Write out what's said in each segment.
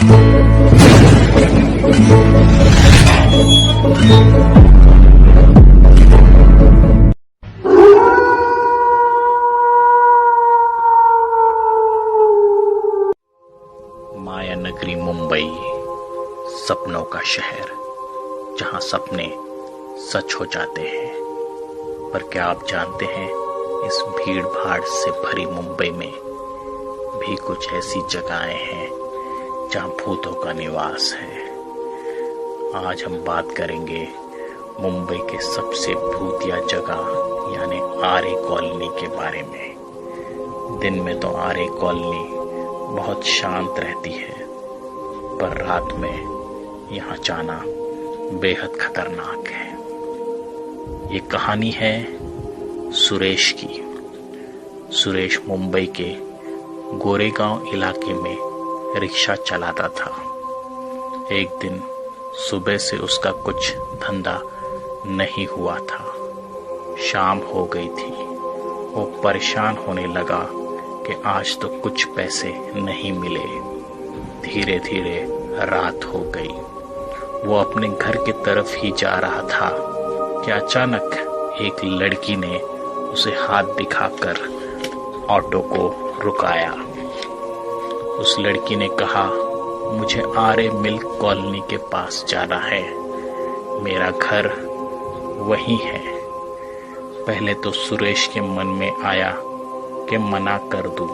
माया नगरी मुंबई, सपनों का शहर, जहां सपने सच हो जाते हैं। पर क्या आप जानते हैं, इस भीड़ भाड़ से भरी मुंबई में भी कुछ ऐसी जगहें हैं जहां भूतों का निवास है। आज हम बात करेंगे मुंबई के सबसे भूतिया जगह यानी आरे कॉलोनी के बारे में। दिन में तो आरे कॉलोनी बहुत शांत रहती है, पर रात में यहाँ जाना बेहद खतरनाक है। ये कहानी है सुरेश की। सुरेश मुंबई के गोरेगांव इलाके में रिक्शा चलाता था। एक दिन सुबह से उसका कुछ धंधा नहीं हुआ था। शाम हो गई थी। वो परेशान होने लगा कि आज तो कुछ पैसे नहीं मिले। धीरे धीरे रात हो गई। वो अपने घर की तरफ ही जा रहा था कि अचानक एक लड़की ने उसे हाथ दिखाकर ऑटो को रुकाया। उस लड़की ने कहा, मुझे आरे मिल्क कॉलोनी के पास जाना है, मेरा घर वहीं है। पहले तो सुरेश के मन में आया कि मना कर दूं,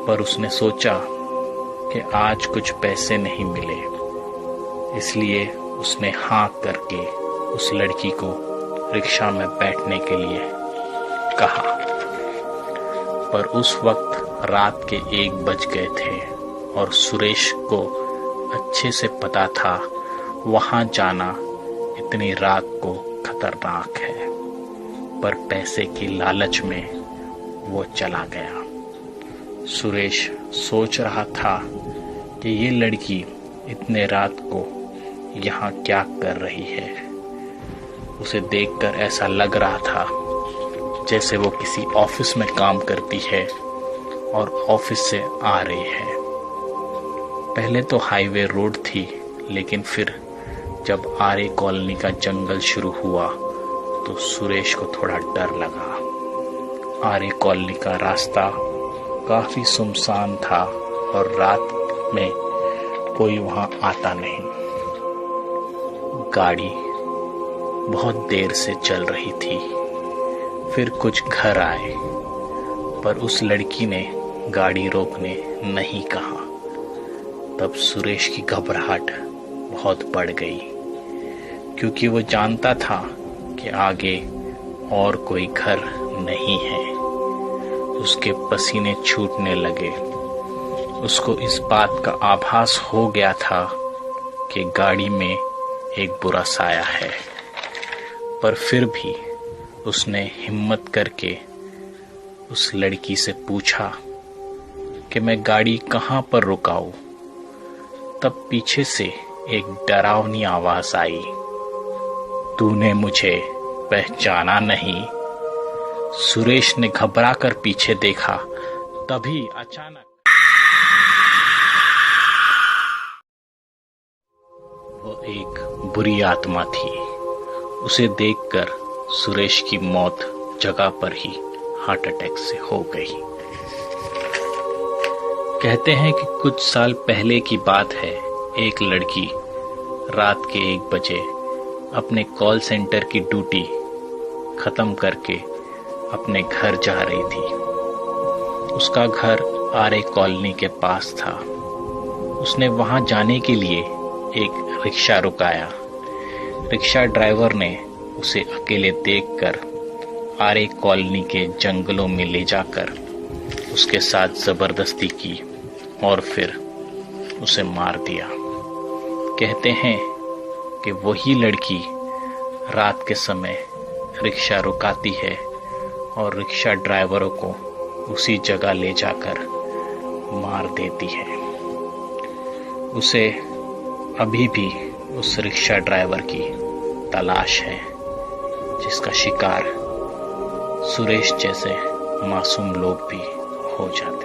पर उसने सोचा कि आज कुछ पैसे नहीं मिले, इसलिए उसने हाँ करके उस लड़की को रिक्शा में बैठने के लिए कहा। पर उस वक्त रात के 1 बज गए थे और सुरेश को अच्छे से पता था वहां जाना इतनी रात को खतरनाक है, पर पैसे की लालच में वो चला गया। सुरेश सोच रहा था कि ये लड़की इतने रात को यहाँ क्या कर रही है। उसे देखकर ऐसा लग रहा था जैसे वो किसी ऑफिस में काम करती है और ऑफिस से आ रही है। पहले तो हाईवे रोड थी, लेकिन फिर जब आरे कॉलोनी का जंगल शुरू हुआ तो सुरेश को थोड़ा डर लगा। आरे कॉलोनी का रास्ता काफी सुनसान था और रात में कोई वहां आता नहीं। गाड़ी बहुत देर से चल रही थी। फिर कुछ घर आए, पर उस लड़की ने गाड़ी रोकने नहीं कहा। तब सुरेश की घबराहट बहुत बढ़ गई, क्योंकि वो जानता था कि आगे और कोई घर नहीं है। उसके पसीने छूटने लगे। उसको इस बात का आभास हो गया था कि गाड़ी में एक बुरा साया है, पर फिर भी उसने हिम्मत करके उस लड़की से पूछा कि मैं गाड़ी कहाँ पर रुकाऊं। तब पीछे से एक डरावनी आवाज आई, तूने मुझे पहचाना नहीं? सुरेश ने घबरा कर पीछे देखा। तभी अचानक वो एक बुरी आत्मा थी। उसे देखकर सुरेश की मौत जगह पर ही हार्ट अटैक से हो गई। कहते हैं कि कुछ साल पहले की बात है। एक लड़की रात के 1 बजे अपने कॉल सेंटर की ड्यूटी खत्म करके अपने घर जा रही थी। उसका घर आरे कॉलोनी के पास था। उसने वहां जाने के लिए एक रिक्शा रुकाया। रिक्शा ड्राइवर ने उसे अकेले देखकर आरे कॉलोनी के जंगलों में ले जाकर उसके साथ जबरदस्ती की और फिर उसे मार दिया। कहते हैं कि वही लड़की रात के समय रिक्शा रुकाती है और रिक्शा ड्राइवरों को उसी जगह ले जाकर मार देती है। उसे अभी भी उस रिक्शा ड्राइवर की तलाश है, जिसका शिकार सुरेश जैसे मासूम लोग भी हो जाते हैं।